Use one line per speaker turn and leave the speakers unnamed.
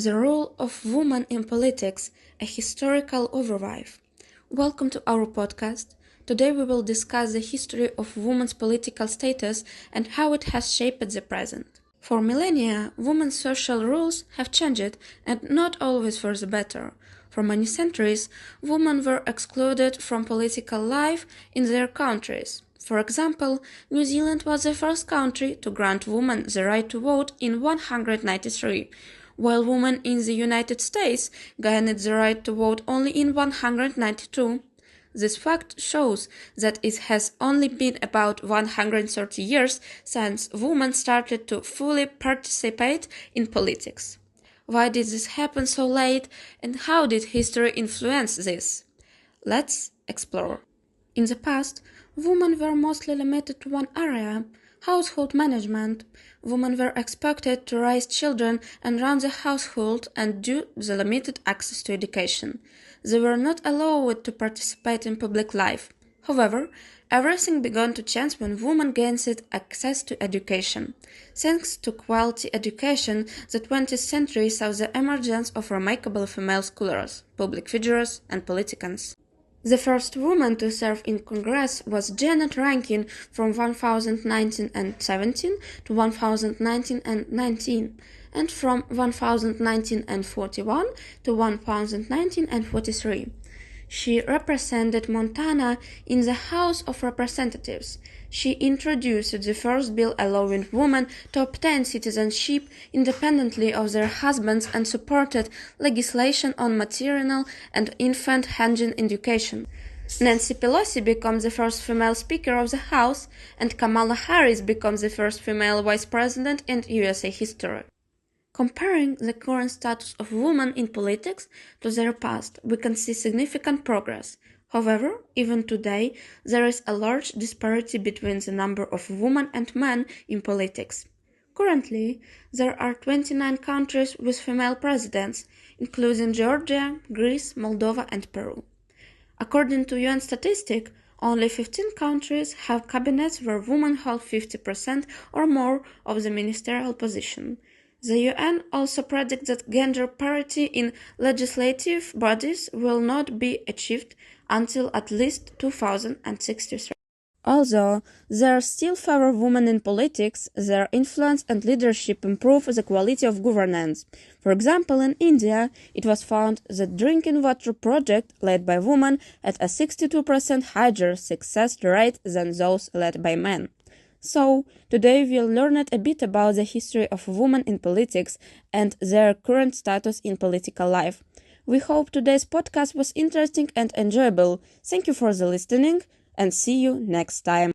The Role of Women in Politics, a Historical Overview. Welcome to our podcast. Today we will discuss the history of women's political status and how it has shaped the present. For millennia, women's social roles have changed, and not always for the better. For many centuries, women were excluded from political life in their countries. For example, New Zealand was the first country to grant women the right to vote in 193, while women in the United States gained the right to vote only in 192. This fact shows that it has only been about 130 years since women started to fully participate in politics. Why did this happen so late, and how did history influence this? Let's explore. In the past, women were mostly limited to one area: household management. Women were expected to raise children and run the household and due to the limited access to education, they were not allowed to participate in public life. However, everything began to change when women gained access to education. Thanks to quality education, the 20th century saw the emergence of remarkable female scholars, public figures, and politicians. The first woman to serve in Congress was Janet Rankin from 1917 to 1919, and from 1941 to 1943. She represented Montana in the House of Representatives. She introduced the first bill allowing women to obtain citizenship independently of their husbands and supported legislation on maternal and infant hygiene education. Nancy Pelosi becomes the first female Speaker of the House, and Kamala Harris becomes the first female Vice President in USA history. Comparing the current status of women in politics to their past, we can see significant progress. However, even today, there is a large disparity between the number of women and men in politics. Currently, there are 29 countries with female presidents, including Georgia, Greece, Moldova, and Peru. According to UN statistics, only 15 countries have cabinets where women hold 50% or more of the ministerial position. The UN also predicts that gender parity in legislative bodies will not be achieved until at least 2063. Although there are still fewer women in politics, their influence and leadership improve the quality of governance. For example, in India, it was found that drinking water project led by women had a 62% higher success rate than those led by men. So, today we'll learn a bit about the history of women in politics and their current status in political life. We hope today's podcast was interesting and enjoyable. Thank you for the listening, and see you next time.